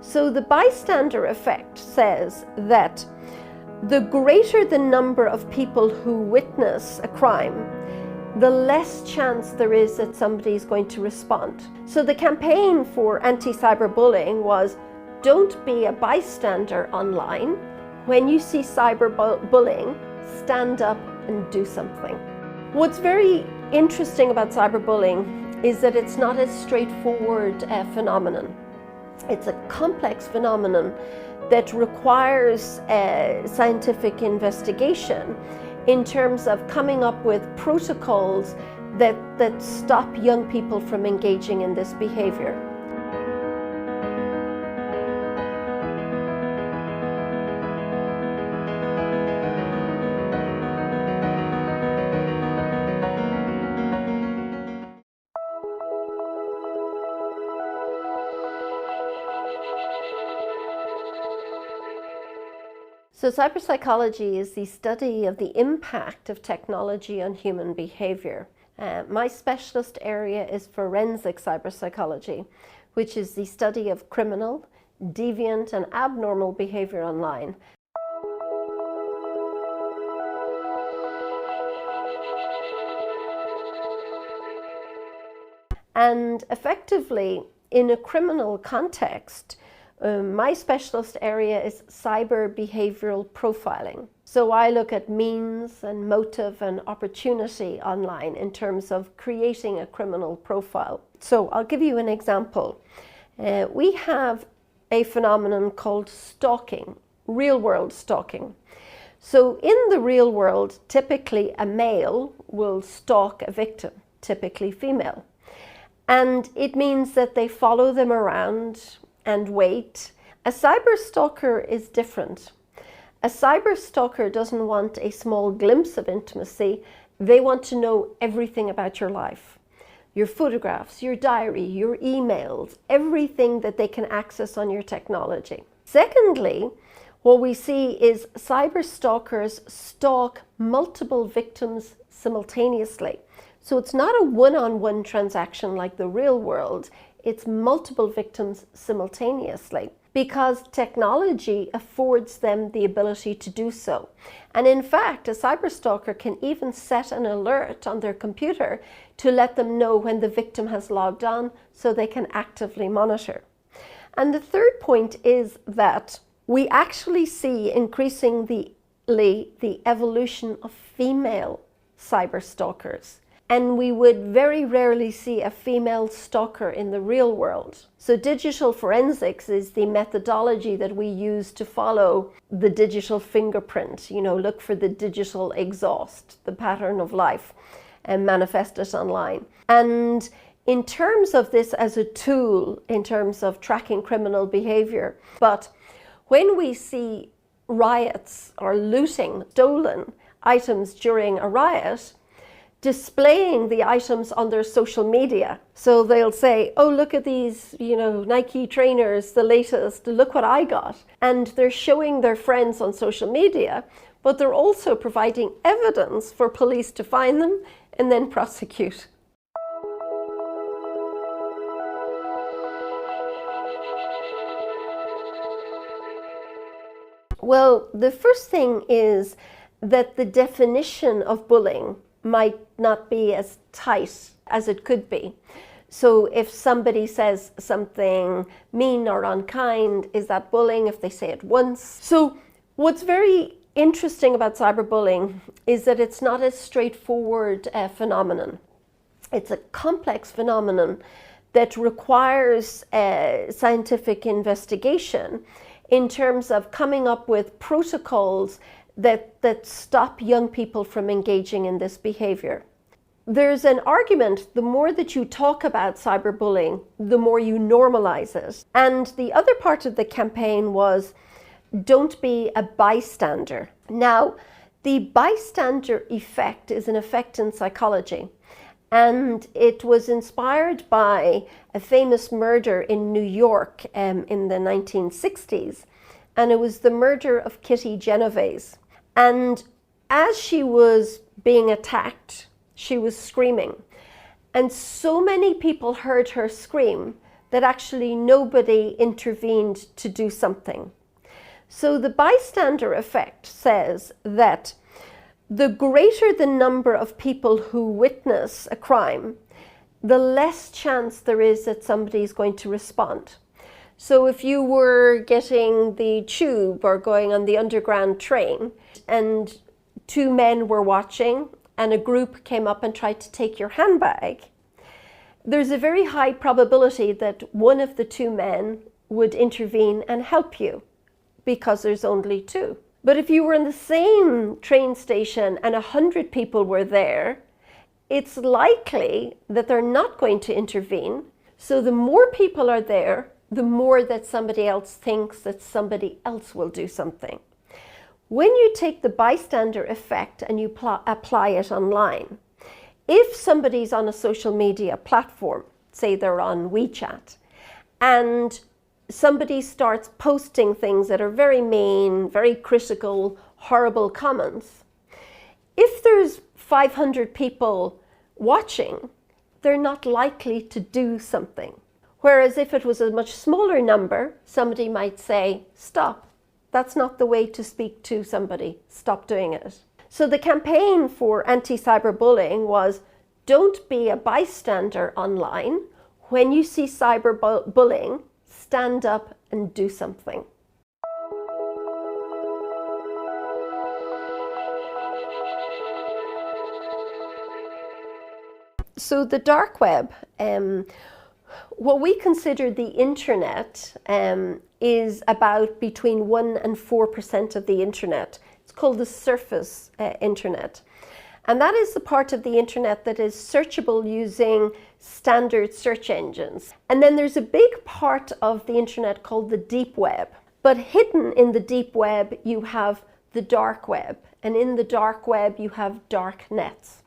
So the bystander effect says that the greater the number of people who witness a crime, the less chance there is that somebody is going to respond. So the campaign for anti-cyberbullying was, don't be a bystander online. When you see cyberbullying, stand up and do something. What's very interesting about cyberbullying is that it's not a straightforward phenomenon. It's a complex phenomenon that requires scientific investigation in terms of coming up with protocols that stop young people from engaging in this behavior. So cyberpsychology is the study of the impact of technology on human behavior. My specialist area is forensic cyberpsychology, which is the study of criminal, deviant, and abnormal behavior online. And effectively, in a criminal context, my specialist area is cyber behavioral profiling. So I look at means and motive and opportunity online in terms of creating a criminal profile. So I'll give you an example. We have a phenomenon called stalking, real-world stalking. So in the real world, typically a male will stalk a victim, typically female. And it means that they follow them around and wait. A cyber stalker is different. A cyber stalker doesn't want a small glimpse of intimacy. They want to know everything about your life. Your photographs, your diary, your emails, everything that they can access on your technology. Secondly, what we see is cyber stalkers stalk multiple victims simultaneously. So it's not a one-on-one transaction like the real world. It's multiple victims simultaneously because technology affords them the ability to do so. And in fact, a cyberstalker can even set an alert on their computer to let them know when the victim has logged on so they can actively monitor. And the third point is that we actually see increasingly the evolution of female cyberstalkers. And we would very rarely see a female stalker in the real world. So digital forensics is the methodology that we use to follow the digital fingerprint, look for the digital exhaust, the pattern of life, and manifest it online. And in terms of this as a tool, in terms of tracking criminal behavior, but when we see riots or looting, stolen items during a riot, displaying the items on their social media. So they'll say, oh, look at these, Nike trainers, the latest, look what I got. And they're showing their friends on social media, but they're also providing evidence for police to find them and then prosecute. Well, the first thing is that the definition of bullying might not be as tight as it could be. So if somebody says something mean or unkind, is that bullying if they say it once? So what's very interesting about cyberbullying is that it's not a straightforward phenomenon. It's a complex phenomenon that requires scientific investigation in terms of coming up with protocols that stop young people from engaging in this behavior. There's an argument, the more that you talk about cyberbullying, the more you normalize it. And the other part of the campaign was, don't be a bystander. Now, the bystander effect is an effect in psychology. And it was inspired by a famous murder in New York in the 1960s. And it was the murder of Kitty Genovese. And as she was being attacked, she was screaming. And so many people heard her scream that actually nobody intervened to do something. So the bystander effect says that the greater the number of people who witness a crime, the less chance there is that somebody is going to respond. So if you were getting the tube or going on the underground train and two men were watching and a group came up and tried to take your handbag, there's a very high probability that one of the two men would intervene and help you because there's only two. But if you were in the same train station and 100 people were there, it's likely that they're not going to intervene. So the more people are there, the more that somebody else thinks that somebody else will do something. When you take the bystander effect and you apply it online, if somebody's on a social media platform, say they're on WeChat, and somebody starts posting things that are very mean, very critical, horrible comments, if there's 500 people watching, they're not likely to do something. Whereas if it was a much smaller number, somebody might say, stop, that's not the way to speak to somebody, stop doing it. So the campaign for anti-cyberbullying was, don't be a bystander online. When you see cyberbullying, stand up and do something. So the dark web, what we consider the internet, is about between 1% and 4% of the internet. It's called the surface internet. And that is the part of the internet that is searchable using standard search engines. And then there's a big part of the internet called the deep web. But hidden in the deep web, you have the dark web. And in the dark web, you have dark nets.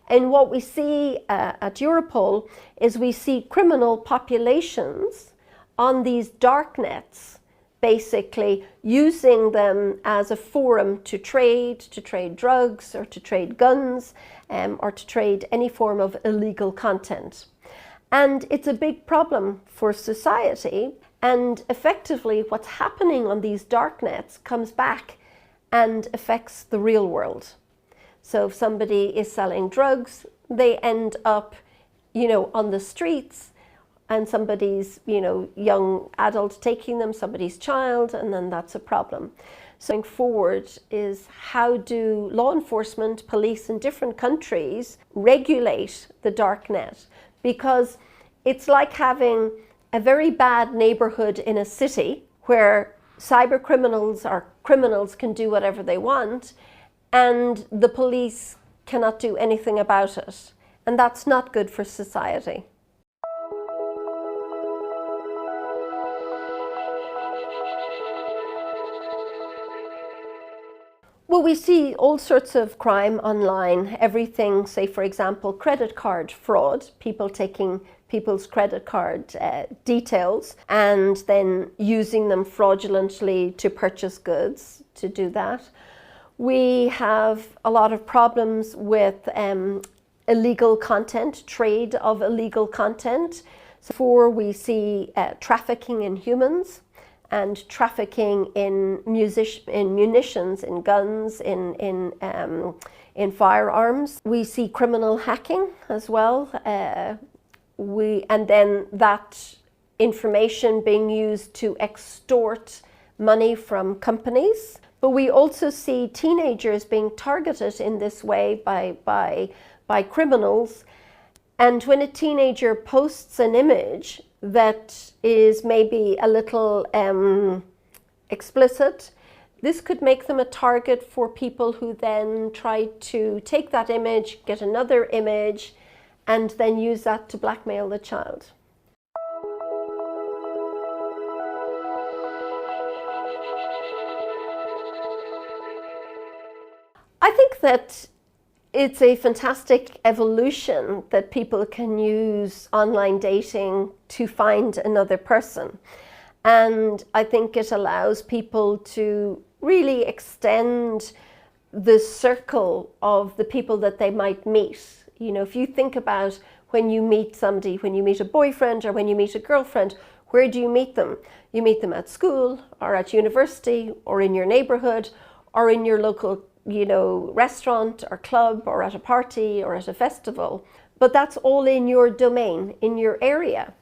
And what we see at Europol is we see criminal populations on these dark nets, basically using them as a forum to trade drugs or to trade guns, or to trade any form of illegal content. And it's a big problem for society. And effectively, what's happening on these dark nets comes back and affects the real world. So if somebody is selling drugs, they end up, on the streets, and somebody's, young adult taking them, somebody's child, and then that's a problem. So going forward is, how do law enforcement, police in different countries regulate the dark net? Because it's like having a very bad neighborhood in a city where cyber criminals or criminals can do whatever they want, and the police cannot do anything about it. And that's not good for society. Well, we see all sorts of crime online. Everything, say for example, credit card fraud, people taking people's credit card details and then using them fraudulently to purchase goods, to do that. We have a lot of problems with illegal content, trade of illegal content. So we see trafficking in humans and trafficking in munitions, in guns, in firearms. We see criminal hacking as well. And then that information being used to extort money from companies. But we also see teenagers being targeted in this way by criminals. And when a teenager posts an image that is maybe a little explicit, this could make them a target for people who then try to take that image, get another image, and then use that to blackmail the child. I think that it's a fantastic evolution that people can use online dating to find another person. And I think it allows people to really extend the circle of the people that they might meet. If you think about when you meet somebody, when you meet a boyfriend or when you meet a girlfriend, where do you meet them? You meet them at school or at university or in your neighborhood or in your local, restaurant or club or at a party or at a festival. But that's all in your domain, in your area.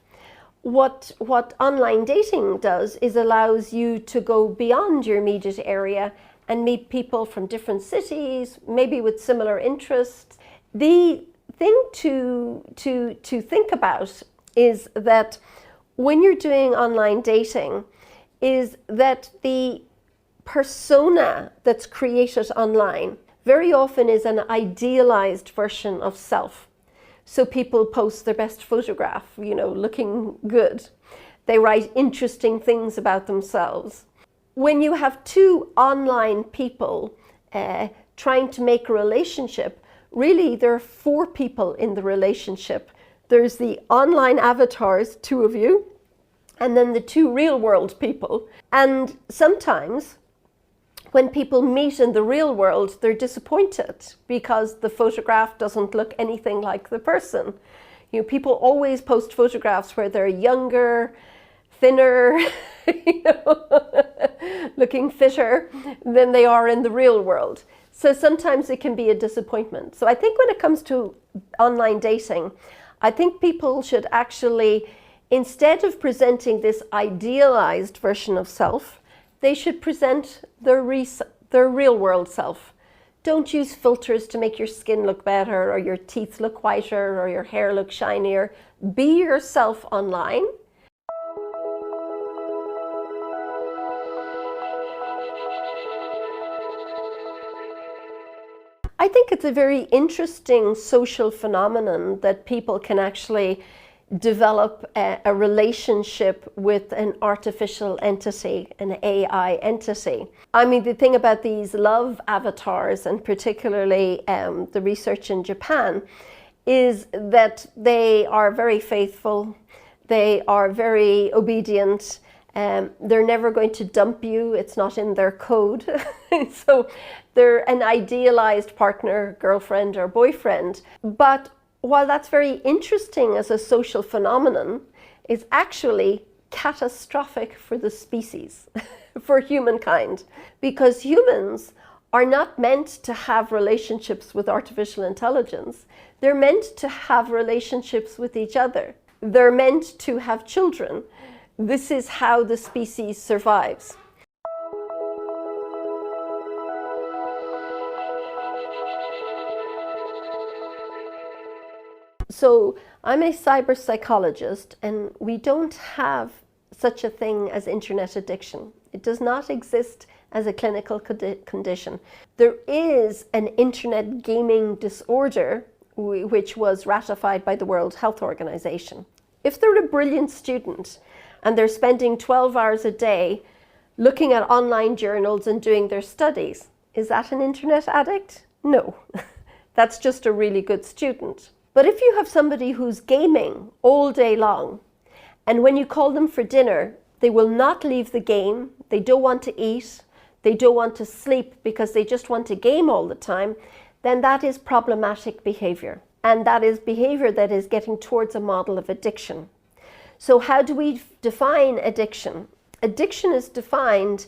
What online dating does is allows you to go beyond your immediate area and meet people from different cities, maybe with similar interests. The thing to think about is that when you're doing online dating, is that the persona that's created online very often is an idealized version of self. So people post their best photograph, looking good. They write interesting things about themselves. When you have two online people trying to make a relationship, really there are four people in the relationship. There's the online avatars, two of you, and then the two real world people. And sometimes when people meet in the real world, they're disappointed because the photograph doesn't look anything like the person. People always post photographs where they're younger, thinner, looking fitter than they are in the real world. So sometimes it can be a disappointment. So I think when it comes to online dating, I think people should actually, instead of presenting this idealized version of self, they should present their real world self. Don't use filters to make your skin look better or your teeth look whiter or your hair look shinier. Be yourself online. I think it's a very interesting social phenomenon that people can actually develop a relationship with an artificial entity, an AI entity. I mean, the thing about these love avatars, and particularly the research in Japan, is that they are very faithful, they are very obedient, they're never going to dump you, it's not in their code. So they're an idealized partner, girlfriend or boyfriend. But while that's very interesting as a social phenomenon, it's actually catastrophic for the species, for humankind, because humans are not meant to have relationships with artificial intelligence. They're meant to have relationships with each other. They're meant to have children. This is how the species survives. So I'm a cyber psychologist, and we don't have such a thing as internet addiction. It does not exist as a clinical condition. There is an internet gaming disorder which was ratified by the World Health Organization. If they're a brilliant student and they're spending 12 hours a day looking at online journals and doing their studies, is that an internet addict? No, that's just a really good student. But if you have somebody who's gaming all day long, and when you call them for dinner, they will not leave the game, they don't want to eat, they don't want to sleep because they just want to game all the time, then that is problematic behavior. And that is behavior that is getting towards a model of addiction. So how do we define addiction? Addiction is defined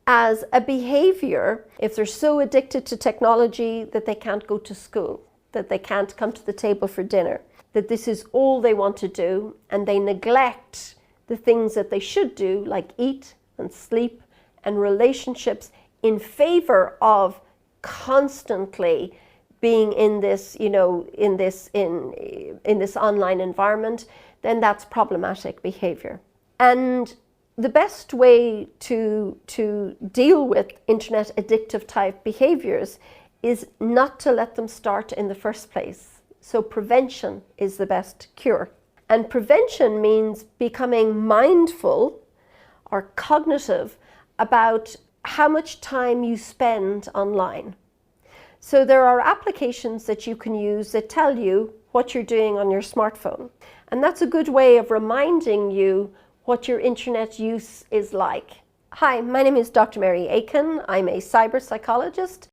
as a behavior if they're so addicted to technology that they can't go to school, that they can't come to the table for dinner, that this is all they want to do, and they neglect the things that they should do, like eat and sleep and relationships, in favor of constantly being in this, in this online environment, then that's problematic behavior. And the best way to deal with internet addictive type behaviors is not to let them start in the first place. So prevention is the best cure. And prevention means becoming mindful or cognitive about how much time you spend online. So there are applications that you can use that tell you what you're doing on your smartphone. And that's a good way of reminding you what your internet use is like. Hi, my name is Dr. Mary Aiken. I'm a cyber psychologist,